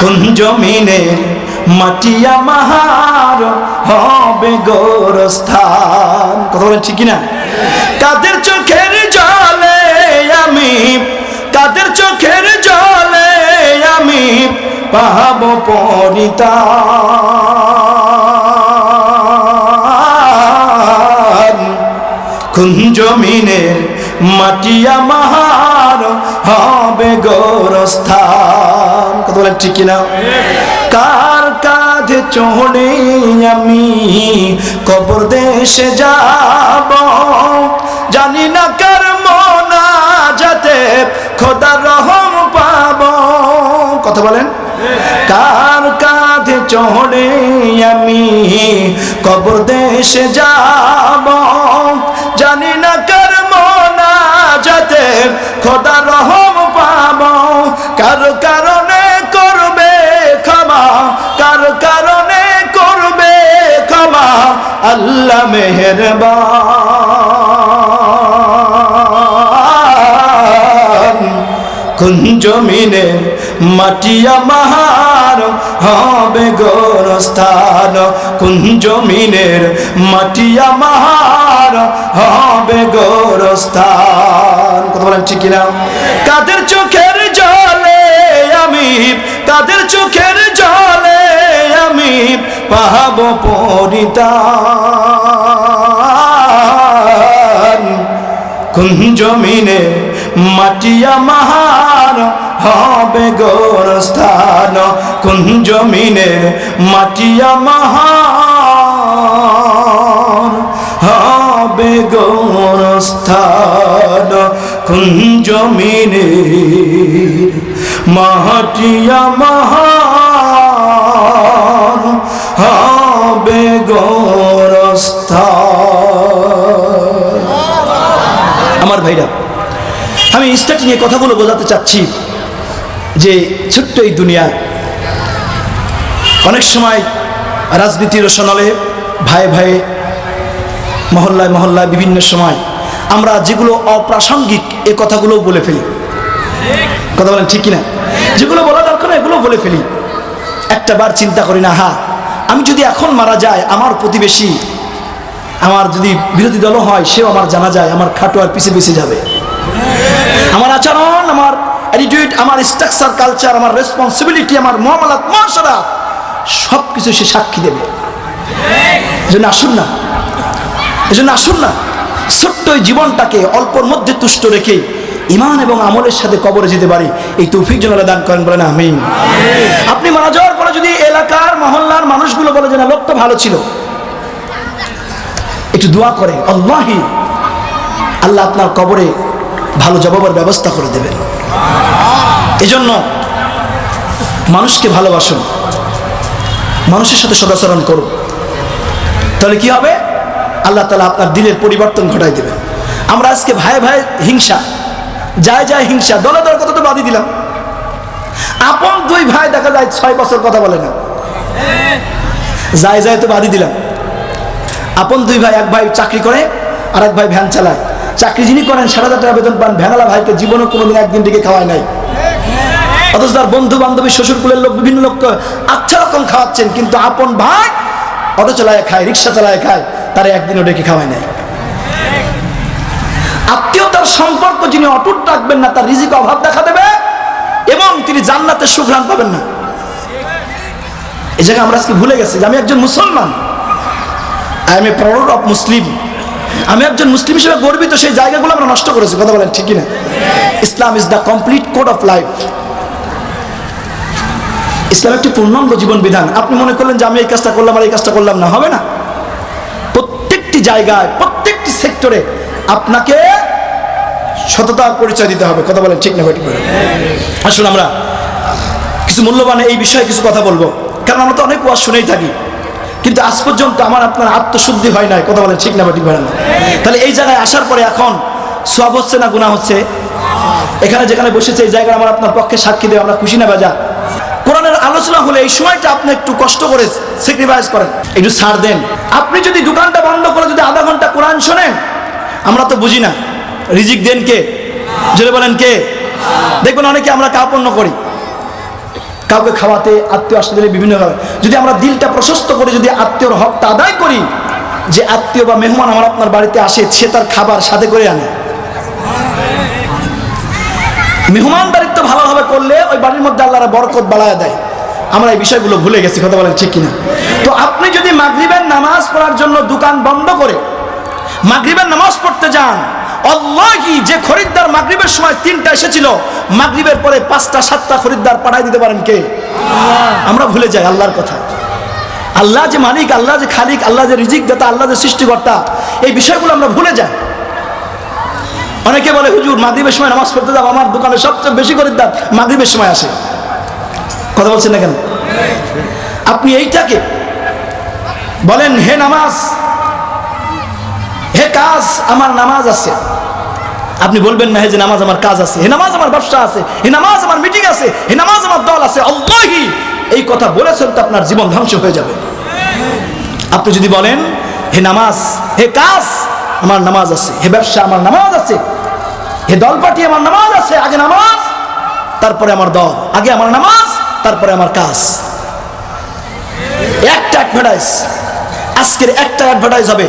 কোন জমিনে মাটি আমার হবে গোরস্থান। কথা বলেন ঠিক কিনা? কাদের চোখের জলে আমি, কাদের চোখের জলে আমি পাবো পরিত্রাণ। কোন জমিনের মাটি আমার হবে গোরস্থান। কথা বলেন ঠিক কিনা? কার কাঁধে চড়ে আমি কবর দেশে যাব, জানি না কার মোনাজাতে খোদার রহম পাব। কথা বলেন। কার কাঁধে চড়ে আমি কবর দেশে যাব, জানি না কার মোনাজাতে খোদার রহম পাব। কার কারণে করবে ক্ষমা, কার কারণে করবে ক্ষমা আল্লাহ মেহেরবান। কোন জমিনে মাটি আমার হবে গোরস্থান। কোন জমিনের মাটি আমার হবে গোরস্থান। কথা বলেন ঠিক কিনা? কাদের চোখের জলে আমি, কাদের চোখের জলে আমি পাবো পরিত্রাণ। কোন জমিনে মাটি আমার হবে গোরস্থান। কোন জমিনের মাটি আমার হবে গোরস্থান। কোন জমিনের মাটি আমার হবে গোরস্থান। আমার ভাইরা, আমি স্টার্টিং এ কথাগুলো বোঝাতে চাচ্ছি যে ছোট্ট এই দুনিয়া অনেক সময় রাজনীতির রসনলে ভাই ভাই মহল্লায় মহল্লায় বিভিন্ন সময় আমরা যেগুলো অপ্রাসঙ্গিক এ কথাগুলো বলে ফেলি। কথা বলেন ঠিক কিনা? যেগুলো বলা দরকার এগুলো বলে ফেলি। একটা বার চিন্তা করি না, হ্যাঁ আমি যদি এখন মারা যায়, আমার প্রতিবেশী, আমার যদি বিরোধী দল হয়, সেও আমার জানা যায়, আমার খাটোয়ার পিছে পিছে যাবে। আমার আচরণ, আমার অ্যাটিটিউড, আমার স্ট্রাকচার, কালচার, আমার রেসপন্সিবিলিটি, আমার মুআমালাত, মুআশারা সব কিছু সে সাক্ষী দেবে। এজন্য আসুন না, এজন্য আসুন না ছোট্ট এই জীবনটাকে অল্পর মধ্যে তুষ্ট রেখে ঈমান এবং আমলের সাথে কবরে যেতে পারি, এই তৌফিক যেন আল্লাহ দান করেন, বলেন আমিন। আপনি মারা যাওয়ার পরে যদি এলাকার মহল্লার মানুষগুলো বলে যে না লোকটা ভালো ছিল, একটু দোয়া করে, আল্লাহি আল্লাহ আপনার কবরে ভালো জবাবের ব্যবস্থা করে দেবেন। এজন্য মানুষকে ভালোবাসুন, মানুষের সাথে সদাচরণ করুন, তাহলে কি হবে? আল্লাহ তাআলা আপনার দিলের পরিবর্তন ঘটাই দেবেন। আমরা আজকে ভাই ভাই হিংসা, যায় যায় হিংসা, দলে দলের কথা তো বাদই দিলাম। আপন দুই ভাই দেখা যায় 6 বছর কথা বলে না, যায় যায় তো বাদই দিলাম। আপন দুই ভাই, এক ভাই চাকরি করে আর এক ভাই ভ্যান চালায়। চাকরি যিনি করেন 7,000 টাকা বেতন পান, ভ্যানালা ভাইকে জীবনে কোনোদিন একদিন ডেকে খাওয়ায় নাই। অথচ তার বন্ধু বান্ধবী, শ্বশুরকুলের লোক, বিভিন্ন লোককে আচ্ছা রকম খাওয়াচ্ছেন, কিন্তু আপন ভাই অটো চালায় খায়, রিক্সা চালায় খায়, তারা একদিনও ডেকে খাওয়ায় নাই। আত্মীয়তার সম্পর্ক যিনি অটুট রাখবেন না, তার রিজিক অভাব দেখা দেবে এবং তিনি জান্নাতের সুঘ্রাণ পাবেন না। এই জায়গায় আমরা আজকে ভুলে গেছি যে আমি একজন মুসলমান, I M a proud of Muslim. আমি একজন মুসলিম হিসেবে গর্বিত, সেই জায়গাগুলো আমরা নষ্ট করেছি। কথা বলেন ঠিক কিনা? Islam is the complete code of life. ইসলাম একটি পূর্ণাঙ্গ জীবন বিধান। আপনি মনে করলেন যে আমি এই কাজটা করলাম আর এই কাজটা করলাম না, হবে না। প্রত্যেকটি জায়গায়, প্রত্যেকটি সেক্টরে আপনাকে সততার পরিচয় দিতে হবে। কথা বলেন ঠিক না? আসলে আমরা কিছু মূল্যবান এই বিষয়ে কিছু কথা বলবো, কারণ আমরা তো অনেক ওয়াজ শুনেই থাকি, কিন্তু আজ পর্যন্ত আমার আপনার আত্মশুদ্ধি হয় নাই। কথা বলেন ঠিক না? তাহলে এই জায়গায় আসার পরে এখন সওয়াব হচ্ছে না গুনাহ হচ্ছে? এখানে যেখানে বসেছে এই জায়গায় আমার আপনার পক্ষে সাক্ষী দেয়, আমরা খুশি না বাজা? কোরআনের আলোচনা হলে এই সময়টা আপনি একটু কষ্ট করে স্যাক্রিফাইস করেন, একটু ছাড় দেন। আপনি যদি দোকানটা বন্ধ করে যদি আধা ঘন্টা কোরআন শোনেন, আমরা তো বুঝি না রিজিক দেন কে? জোরে বলেন কে? দেখবেন অনেকে আমরা কাপড় করি, কাউকে খাওয়াতে, আত্মীয় আসতে দিলে বিভিন্নভাবে যদি আমরা দিলটা প্রশস্ত করে যদি আত্মীয়র হকটা আদায় করি, যে আত্মীয় বা মেহমান আমার আপনার বাড়িতে আসে, সে তার খাবার সাথে করে আনে। মেহমানদারিত্ব ভালোভাবে করলে ওই বাড়ির মধ্যে আল্লাহর বরকত বাড়ায় দেয়। আমরা এই বিষয়গুলো ভুলে গেছি, কথা বলেন ঠিক কিনা? তো আপনি যদি মাগরিবের নামাজ পড়ার জন্য দোকান বন্ধ করে মাগরিবের নামাজ পড়তে যান, আল্লাহি যে খরিদ্দার মাগরিবের সময় 3টা এসেছিল, মাগরিবের পরে 5টা 7টা খরিদ্দার পাঠাই দিতে পারেন কে? আমরা ভুলে যাই আল্লাহর কথা। আল্লাহ যে মালিক, আল্লাহ যে খালিক, আল্লাহ যে রিজিক দাতা, আল্লাহ যে সৃষ্টিকর্তা, এই বিষয়গুলো আমরা ভুলে যাই। অনেকে বলে হুজুর মাগরিবের সময় নামাজ পড়তে যাব, আমার দোকানে সবচেয়ে বেশি খরিদ্দার মাগরিবের সময় আসে। কথা বলছেন না কেন? আপনি এইটাকে বলেন, হে নামাজ, হে কাজ, আমার নামাজ আছে। আপনি বলবেন না হে যে নামাজ আমার কাজ আছে, হে নামাজ আমার ব্যবসা আছে, হে নামাজ আমার মিটিং আছে, হে নামাজ আমার দল আছে। আল্লাহি এই কথা বলেছেন তো আপনার জীবন ধ্বংস হয়ে যাবে। আপনি যদি বলেন হে নামাজ, হে কাজ, আমার নামাজ আছে, হে ব্যবসা আমার নামাজ আছে, হে দল পার্টি আমার নামাজ আছে, আগে নামাজ তারপরে আমার দল, আগে আমার নামাজ তারপরে আমার কাজ। একটা অ্যাডভার্টাইজ, আজকের একটা অ্যাডভার্টাইজ হবে